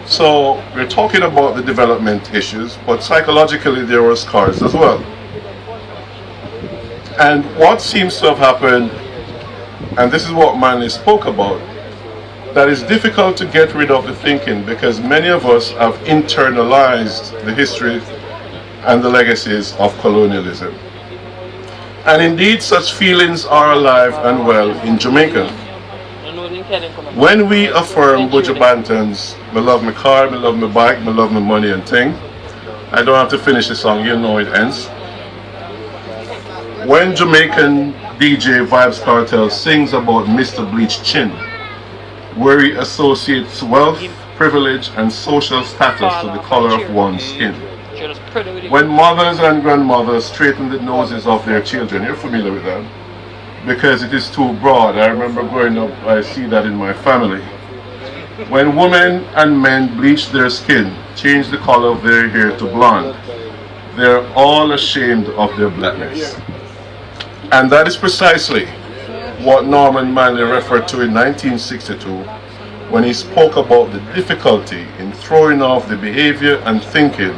So we're talking about the development issues, but psychologically there were scars as well. And what seems to have happened, and this is what Manley spoke about, that it's difficult to get rid of the thinking because many of us have internalized the history and the legacies of colonialism. And indeed, such feelings are alive and well in Jamaica. When we affirm Buju Bantams, me love my car, me love my bike, me love my money and thing, I don't have to finish the song, you know it ends. When Jamaican DJ Vibes Cartel sings about Mr. Bleach Chin, where he associates wealth, privilege, and social status to the color of one's skin. When mothers and grandmothers straighten the noses of their children, you're familiar with that? Because it is too broad. I remember growing up, I see that in my family. When women and men bleach their skin, change the color of their hair to blonde, they're all ashamed of their blackness. And that is precisely what Norman Manley referred to in 1962 when he spoke about the difficulty in throwing off the behavior and thinking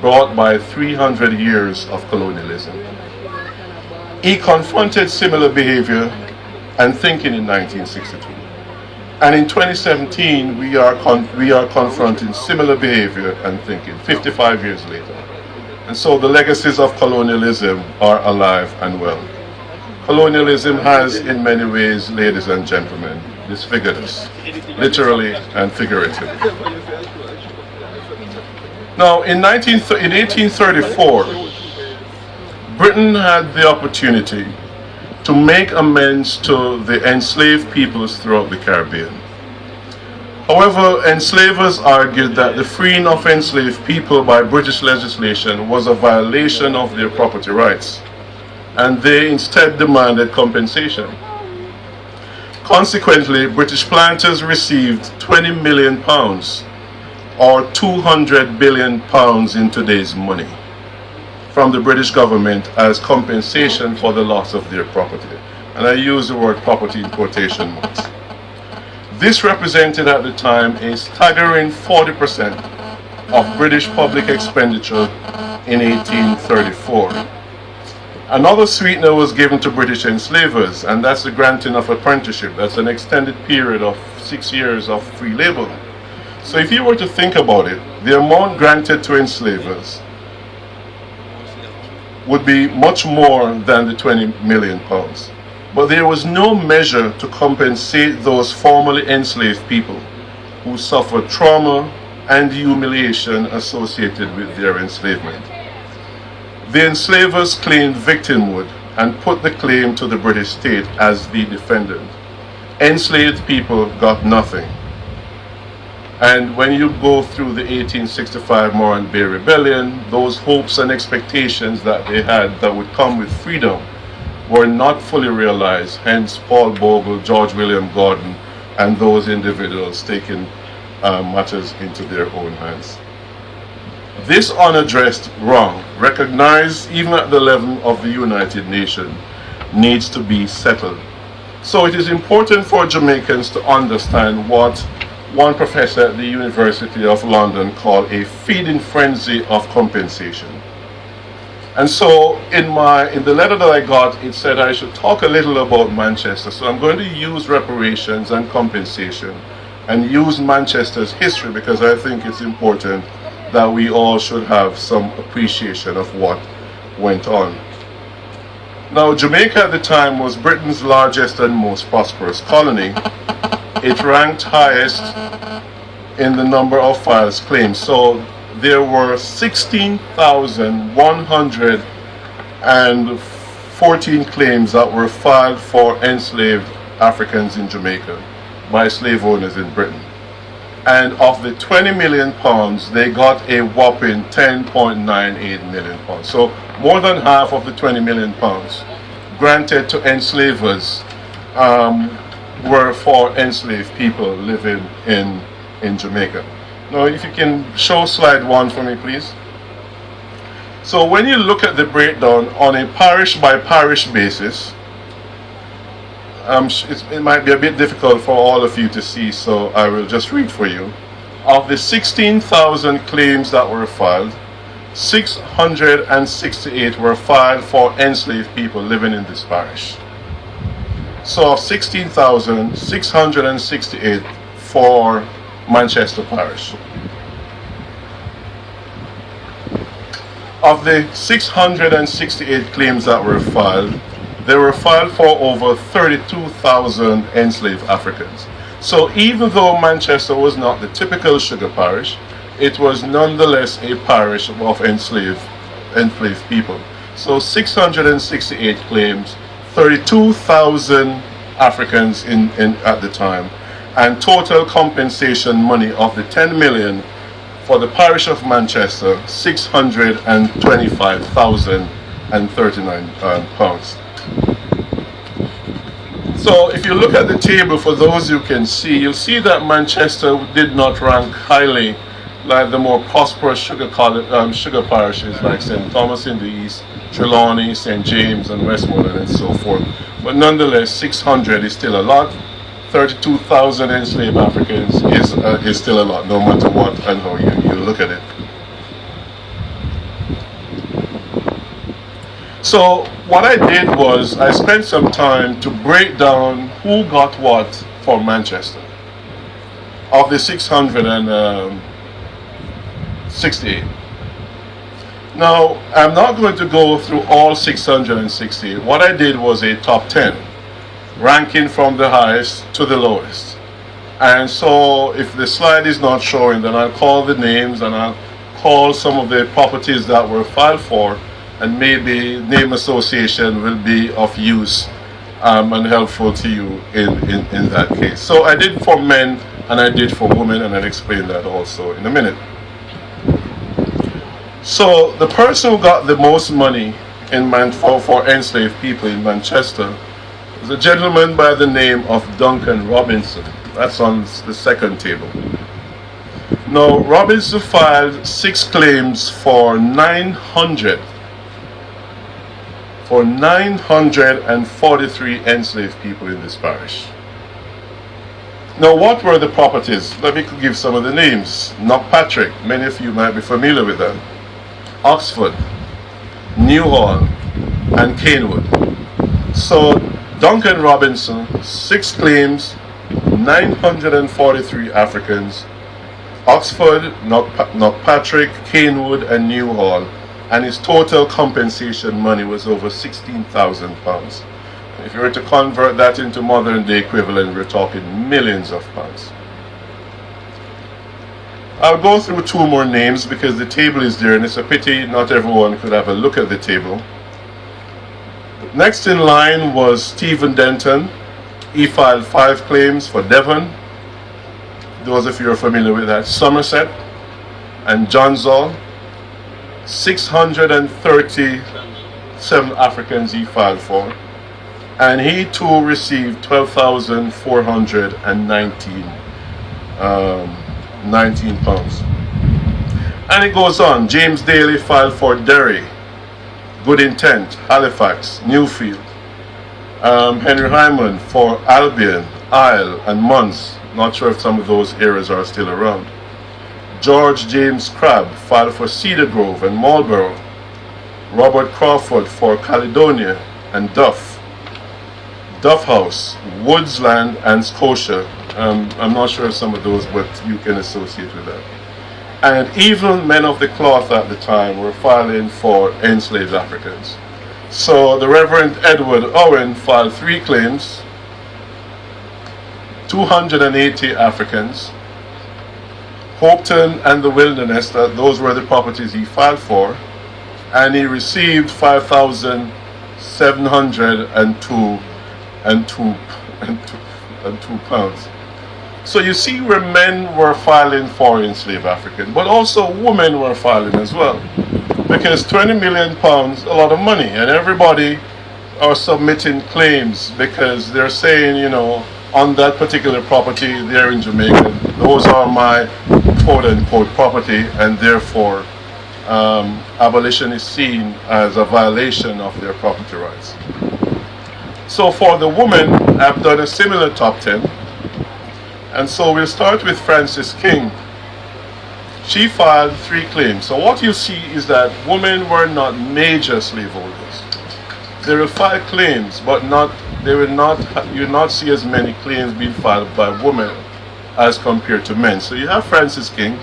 brought by 300 years of colonialism. He confronted similar behavior and thinking in 1962. And in 2017, we are confronting similar behavior and thinking 55 years later. And so the legacies of colonialism are alive and well. Colonialism has, in many ways, ladies and gentlemen, disfigured us, literally and figuratively. Now, in 1834, Britain had the opportunity to make amends to the enslaved peoples throughout the Caribbean. However, enslavers argued that the freeing of enslaved people by British legislation was a violation of their property rights, and they instead demanded compensation. Consequently, British planters received £20 million, or £200 billion in today's money, from the British government as compensation for the loss of their property. And I use the word property in quotation marks. This represented at the time a staggering 40% of British public expenditure in 1834. Another sweetener was given to British enslavers, and that's the granting of apprenticeship. That's an extended period of 6 years of free labor. So if you were to think about it, the amount granted to enslavers would be much more than the £20 million. But there was no measure to compensate those formerly enslaved people who suffered trauma and humiliation associated with their enslavement. The enslavers claimed victimhood and put the claim to the British state as the defendant. Enslaved people got nothing. And when you go through the 1865 Moran Bay Rebellion, those hopes and expectations that they had that would come with freedom were not fully realized, hence Paul Bogle, George William Gordon, and those individuals taking matters into their own hands. This unaddressed wrong, recognized even at the level of the United Nations, needs to be settled. So it is important for Jamaicans to understand what one professor at the University of London called a feeding frenzy of compensation. And so in the letter that I got, it said I should talk a little about Manchester. So I'm going to use reparations and compensation and use Manchester's history because I think it's important that we all should have some appreciation of what went on. Now, Jamaica at the time was Britain's largest and most prosperous colony. It ranked highest in the number of files claimed. So there were 16,114 claims that were filed for enslaved Africans in Jamaica by slave owners in Britain. And of the £20 million, they got a whopping £10.98 million. So more than half of the £20 million granted to enslavers were for enslaved people living in Jamaica. Now, if you can show slide 1 for me, please. So when you look at the breakdown on a parish by parish basis, it might be a bit difficult for all of you to see, so I will just read for you. Of the 16,000 claims that were filed, 668 were filed for enslaved people living in this parish. So of 16,000, 668 for Manchester Parish. Of the 668 claims that were filed, they were filed for over 32,000 enslaved Africans. So even though Manchester was not the typical sugar parish, it was nonetheless a parish of enslaved people. So 668 claims, 32,000 Africans at the time, and total compensation money of the 10 million for the parish of Manchester, £625,039. So if you look at the table, for those you can see, you'll see that Manchester did not rank highly like the more prosperous sugar parishes like St. Thomas in the east, Trelawney, St. James and Westmoreland and so forth. But nonetheless, 600 is still a lot. 32,000 enslaved Africans is still a lot, no matter what and how you look at it. So what I did was I spent some time to break down who got what for Manchester of the 668. Now, I'm not going to go through all 660. What I did was a top 10, ranking from the highest to the lowest. And so if the slide is not showing, then I'll call the names and I'll call some of the properties that were filed for, and maybe name association will be of use and helpful to you in that case. So I did for men and I did for women, and I'll explain that also in a minute. So the person who got the most money for enslaved people in Manchester is a gentleman by the name of Duncan Robinson. That's on the second table. Now, Robinson filed 6 claims for 943 enslaved people in this parish. Now, what were the properties? Let me give some of the names. Knockpatrick, many of you might be familiar with that. Oxford, Newhall, and Canewood. So, Duncan Robinson, 6 claims, 943 Africans, Oxford, Knockpatrick, Canewood, and Newhall, and his total compensation money was over £16,000. If you were to convert that into modern day equivalent, we're talking millions of pounds. I'll go through 2 more names because the table is there and it's a pity not everyone could have a look at the table. Next in line was Stephen Denton. He filed 5 claims for Devon. Those of you are familiar with that. Somerset and Johnsall. 637 Africans he filed for. And he too received 12,419 pounds. And it goes on. James Daly filed for Derry, Good Intent, Halifax, Newfield. Henry Hyman for Albion, Isle, and Mons. Not sure if some of those areas are still around. George James Crabb filed for Cedar Grove and Marlborough. Robert Crawford for Caledonia and Duff House, Woodsland, and Scotia. I'm not sure of some of those, but you can associate with that. And even men of the cloth at the time were filing for enslaved Africans. So the Reverend Edward Owen filed 3 claims, 280 Africans. Hopetoun and the Wilderness, those were the properties he filed for, and he received 5,702 pounds. So you see where men were filing for enslaved Africans, but also women were filing as well, because 20 million pounds, a lot of money, and everybody are submitting claims because they're saying, you know, on that particular property there in Jamaica, those are my quote-unquote property, and therefore abolition is seen as a violation of their property rights. So for the women, I've done a similar top 10, and so we'll start with Frances King. She filed 3 claims. So what you see is that women were not major slaveholders. They will file claims, but you will not see as many claims being filed by women as compared to men. So you have Frances King,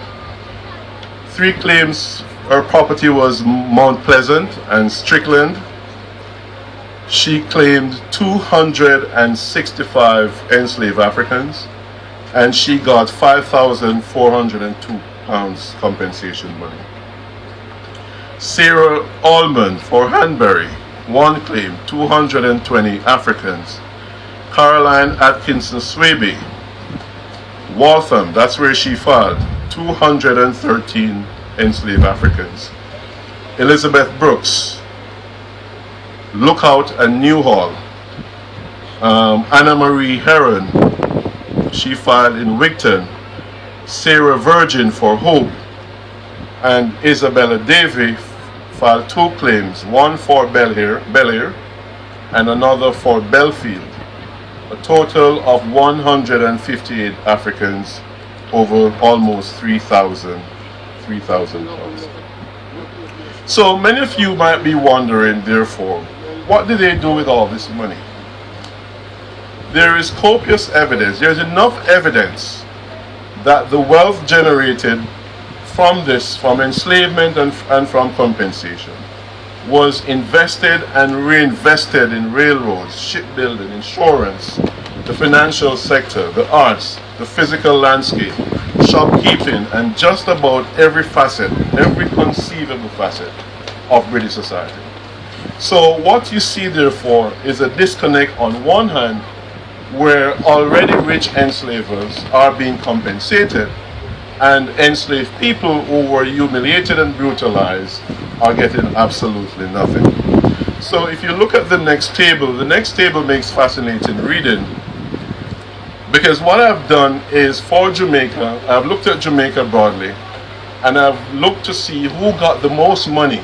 3 claims. Her property was Mount Pleasant and Strickland. She claimed 265 enslaved Africans, and she got £5,402 compensation money. Sarah Allman for Hanbury, 1 claim, 220 Africans. Caroline Atkinson Swaby, Waltham, that's where she filed, 213 enslaved Africans. Elizabeth Brooks, Lookout and Newhall. Anna Marie Heron, she filed in Wigton. Sarah Virgin for Hope, and Isabella Davy filed 2 claims, one for Bel Air and another for Belfield. A total of 158 Africans, over almost 3,000 pounds. So many of you might be wondering, therefore, what did they do with all this money? There is copious evidence, there's enough evidence that the wealth generated from this, from enslavement and from compensation, was invested and reinvested in railroads, shipbuilding, insurance, the financial sector, the arts, the physical landscape, shopkeeping, and just about every facet, every conceivable facet of British society. So what you see, therefore, is a disconnect on one hand, where already rich enslavers are being compensated, and enslaved people who were humiliated and brutalized are getting absolutely nothing. So if you look at the next table makes fascinating reading, because what I've done is, for Jamaica, I've looked at Jamaica broadly, and I've looked to see who got the most money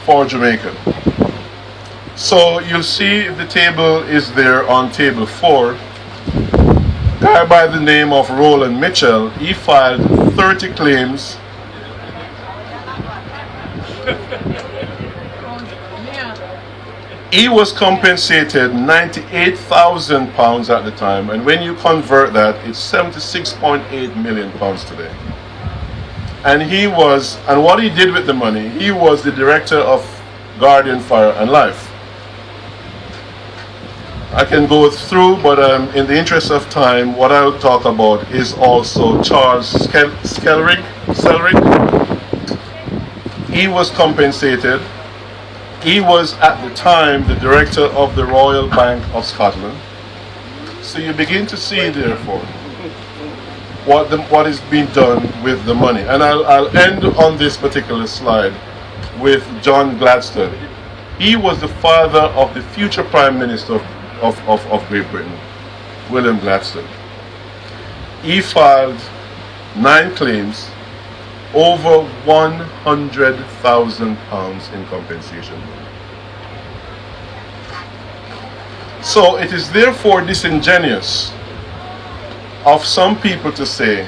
for Jamaica. So you'll see the table is there on table 4. A guy by the name of Roland Mitchell, he filed 30 claims. He was compensated £98,000 at the time, and when you convert that, it's £76.8 million today. And what he did with the money, he was the director of Guardian Fire and Life. I can go through, but in the interest of time, what I'll talk about is also Charles Selrick. He was compensated. He was at the time the director of the Royal Bank of Scotland. So you begin to see, therefore, what is being done with the money. And I'll end on this particular slide with John Gladstone. He was the father of the future Prime Minister of Great Britain, William Gladstone. He filed 9 claims, over £100,000 in compensation. So it is therefore disingenuous of some people to say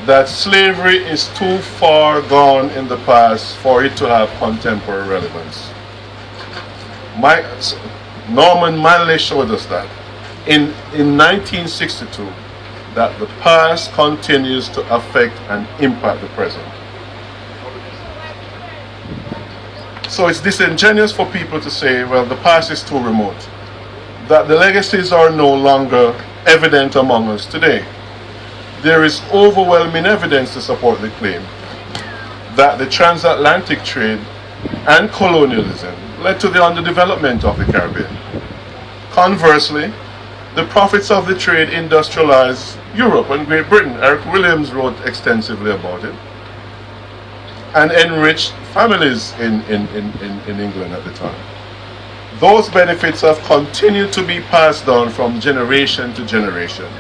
that slavery is too far gone in the past for it to have contemporary relevance. Norman Manley showed us that in 1962, that the past continues to affect and impact the present. So it's disingenuous for people to say, well, the past is too remote, that the legacies are no longer evident among us today. There is overwhelming evidence to support the claim that the transatlantic trade and colonialism led to the underdevelopment of the Caribbean. Conversely, the profits of the trade industrialized Europe and Great Britain. Eric Williams wrote extensively about it, and enriched families in England at the time. Those benefits have continued to be passed on from generation to generation.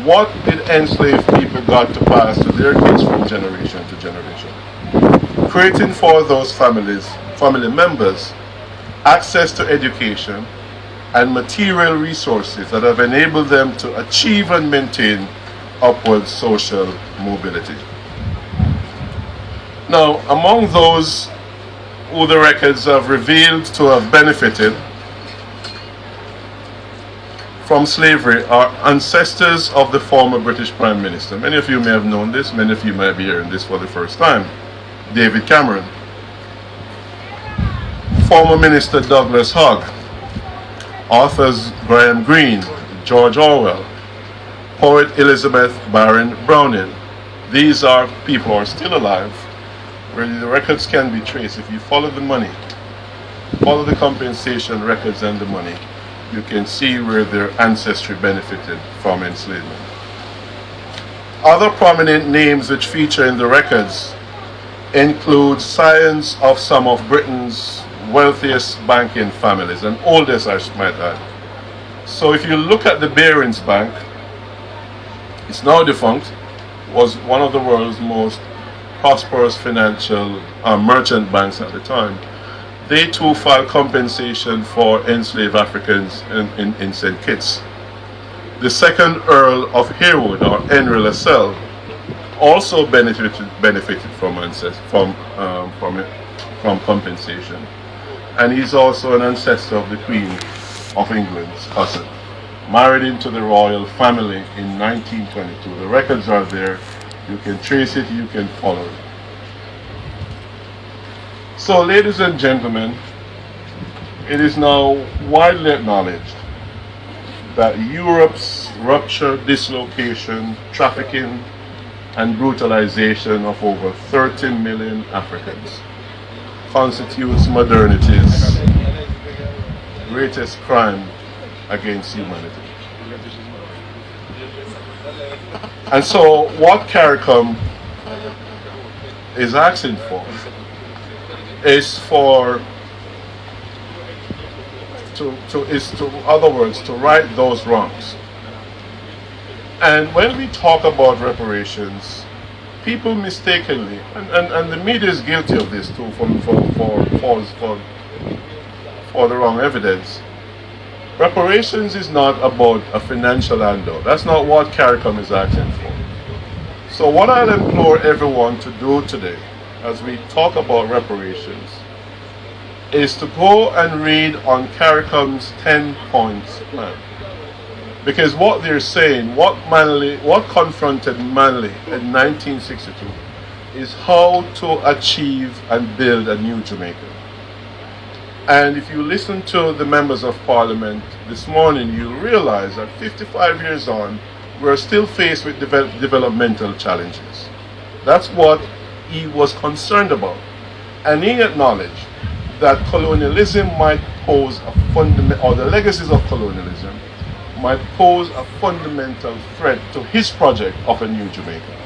What did enslaved people got to pass to their kids from generation to generation? Creating for those family members, access to education and material resources that have enabled them to achieve and maintain upward social mobility. Now, among those who the records have revealed to have benefited from slavery are ancestors of the former British Prime Minister. Many of you may have known this, many of you might be hearing this for the first time. David Cameron, former Minister Douglas Hogg, authors Graham Greene, George Orwell, poet Elizabeth Barron Browning. These are people who are still alive, where the records can be traced. If you follow the money, follow the compensation records and the money, you can see where their ancestry benefited from enslavement. Other prominent names which feature in the records include scions of some of Britain's wealthiest banking families, and oldest, I might add. So if you look at the Barings Bank, it's now defunct, was one of the world's most prosperous financial merchant banks at the time. They too filed compensation for enslaved Africans in St. Kitts. The second Earl of Harewood, or Henry Lascelles, also benefited from compensation, and he's also an ancestor of the Queen of England's cousin. Married into the royal family in 1922. The records are there. You can trace it. You can follow it. So, ladies and gentlemen, it is now widely acknowledged that Europe's rupture, dislocation, trafficking, and brutalization of over 30 million Africans constitutes modernity's greatest crime against humanity. And so, what CARICOM is asking for is to right those wrongs. And when we talk about reparations, people mistakenly, and the media is guilty of this too, for the wrong evidence. Reparations is not about a financial handout. That's not what CARICOM is asking for. So what I'll implore everyone to do today, as we talk about reparations, is to go and read on CARICOM's 10 points plan. Because what they're saying, what confronted Manley in 1962 is how to achieve and build a new Jamaica. And if you listen to the members of Parliament this morning, you'll realize that 55 years on, we're still faced with developmental challenges. That's what he was concerned about. And he acknowledged that colonialism might pose a or the legacies of colonialism might pose a fundamental threat to his project of a new Jamaica.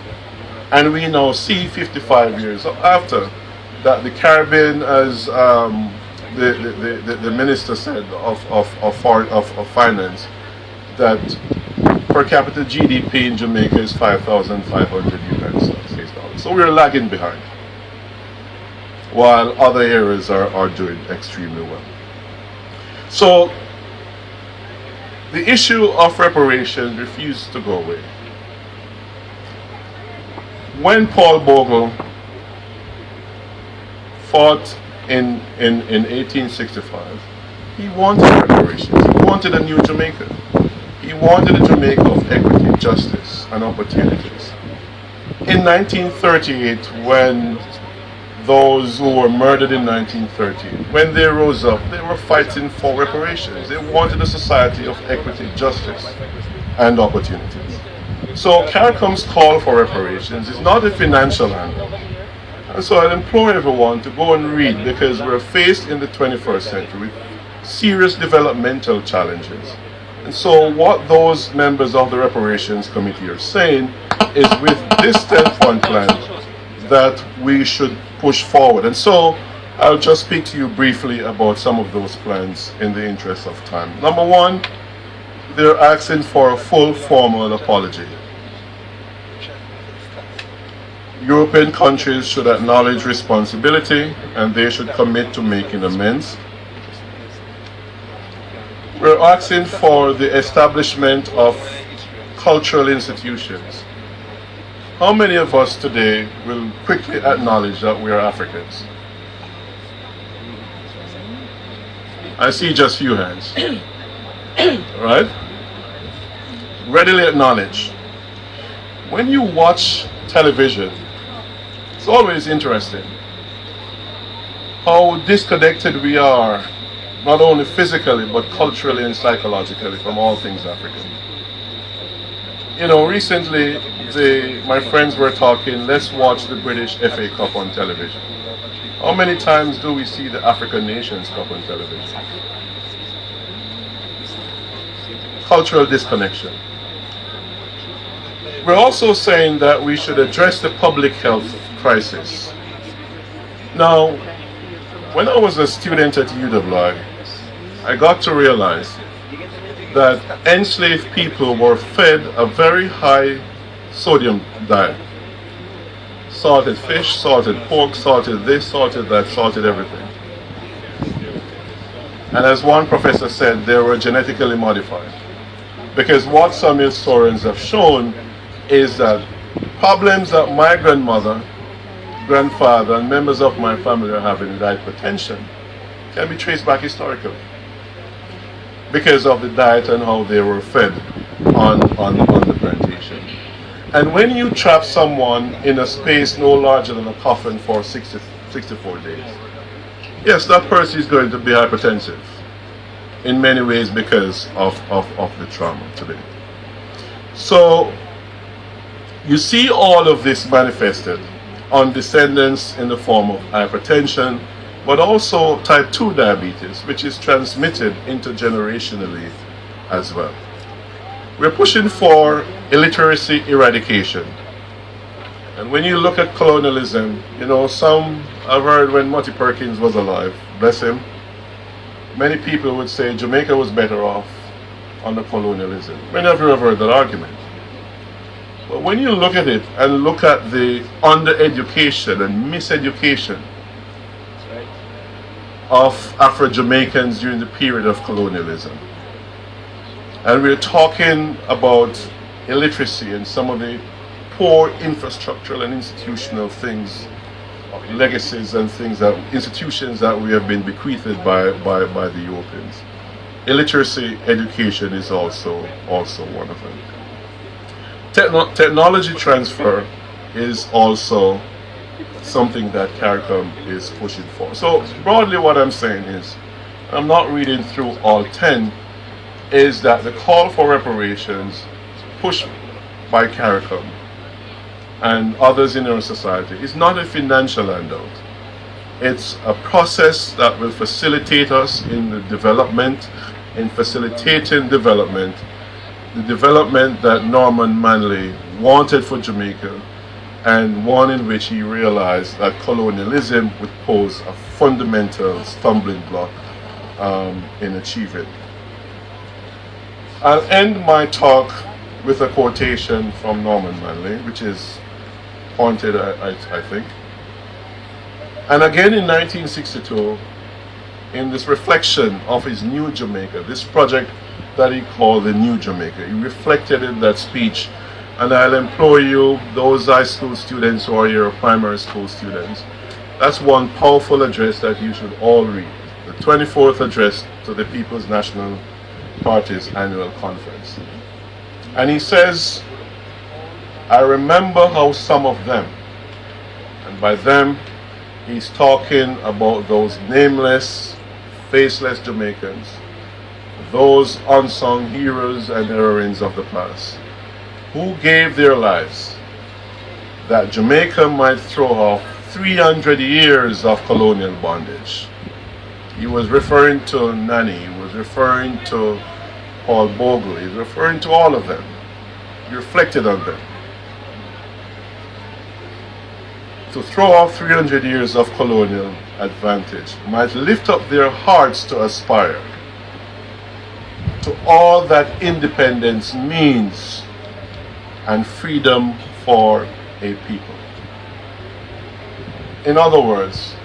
And we now see 55 years after that the Caribbean, as the minister said of finance, that per capita GDP in Jamaica is 5,500 US dollars. So we're lagging behind, while other areas are doing extremely well. So the issue of reparation refused to go away. When Paul Bogle fought in 1865, he wanted reparations. He wanted a new Jamaica. He wanted a Jamaica of equity, justice, and opportunities. In 1938, when those who were murdered in 1930, when they rose up, they were fighting for reparations. They wanted a society of equity, justice, and opportunities. So CARICOM's call for reparations is not a financial handle. And so I implore everyone to go and read, because we're faced in the 21st century with serious developmental challenges. And so what those members of the Reparations Committee are saying is, with this 10-point plan, that we should push forward. And so I'll just speak to you briefly about some of those plans in the interest of time. Number one, they're asking for a full formal apology. European countries should acknowledge responsibility, and they should commit to making amends. We're asking for the establishment of cultural institutions How many of us today will quickly acknowledge that we are Africans? I see just few hands. Right? Readily acknowledge. When you watch television, it's always interesting how disconnected we are, not only physically but culturally and psychologically, from all things African. You know, recently my friends were talking, let's watch the British FA Cup on television. How many times do we see the African Nations Cup on television? Cultural disconnection. We're also saying that we should address the public health crisis. Now, when I was a student at UWI, I got to realize that enslaved people were fed a very high sodium diet. Salted fish, salted pork, salted this, salted that, salted everything. And as one professor said, they were genetically modified. Because what some historians have shown is that problems that my grandmother, grandfather, and members of my family are having with hypertension can be traced back historically because of the diet and how they were fed on the plantation. And when you trap someone in a space no larger than a coffin for 64 days, yes, that person is going to be hypertensive in many ways because of the trauma today. So you see all of this manifested on descendants in the form of hypertension, but also type 2 diabetes, which is transmitted intergenerationally as well. We're pushing for illiteracy eradication. And when you look at colonialism, you know, some I've heard when Marty Perkins was alive, bless him, many people would say Jamaica was better off under colonialism. Many of you have heard that argument. But when you look at it and look at the undereducation and miseducation of Afro-Jamaicans during the period of colonialism, and we're talking about illiteracy and some of the poor infrastructural and institutional things, legacies and things that institutions that we have been bequeathed by the Europeans. Illiteracy education is also one of them. Technology transfer is also something that CARICOM is pushing for. So broadly what I'm saying is, I'm not reading through all 10, is that the call for reparations pushed by CARICOM and others in our society is not a financial handout. It's a process that will facilitate us in the development, in facilitating development, the development that Norman Manley wanted for Jamaica, and one in which he realized that colonialism would pose a fundamental stumbling block in achieving. I'll end my talk with a quotation from Norman Manley, which is haunted, I think. And again in 1962, in this reflection of his New Jamaica, this project that he called the New Jamaica, he reflected in that speech, and I'll implore you, those high school students who are your primary school students, that's one powerful address that you should all read, the 24th address to the People's National Party's annual conference. And he says, I remember how some of them, and by them he's talking about those nameless, faceless Jamaicans, those unsung heroes and heroines of the past, who gave their lives that Jamaica might throw off 300 years of colonial bondage. He was referring to Nani, he was referring to Paul Bogle, he's referring to all of them. He reflected on them. To throw off 300 years of colonial advantage might lift up their hearts to aspire to all that independence means and freedom for a people. In other words,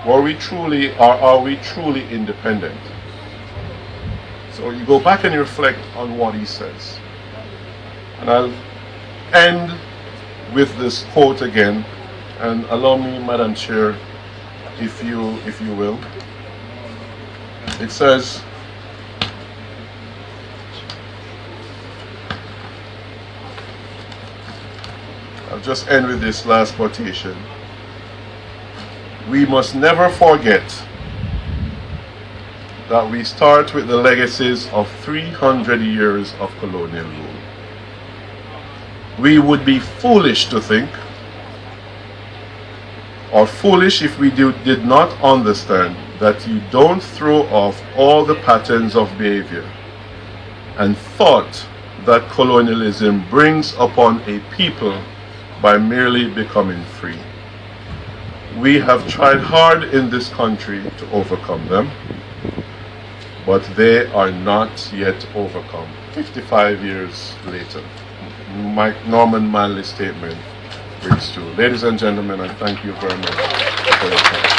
are we truly independent? So you go back and you reflect on what he says. And I'll end with this quote again, and allow me, Madam Chair, if you will. It says, I'll just end with this last quotation. We must never forget that we start with the legacies of 300 years of colonial rule. We would be foolish to think, or foolish if we did not understand, that you don't throw off all the patterns of behavior and thought that colonialism brings upon a people by merely becoming free. We have tried hard in this country to overcome them, but they are not yet overcome. 55 years later, Norman Manley's statement rings true. Ladies and gentlemen, I thank you very much for your time.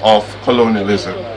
of colonialism.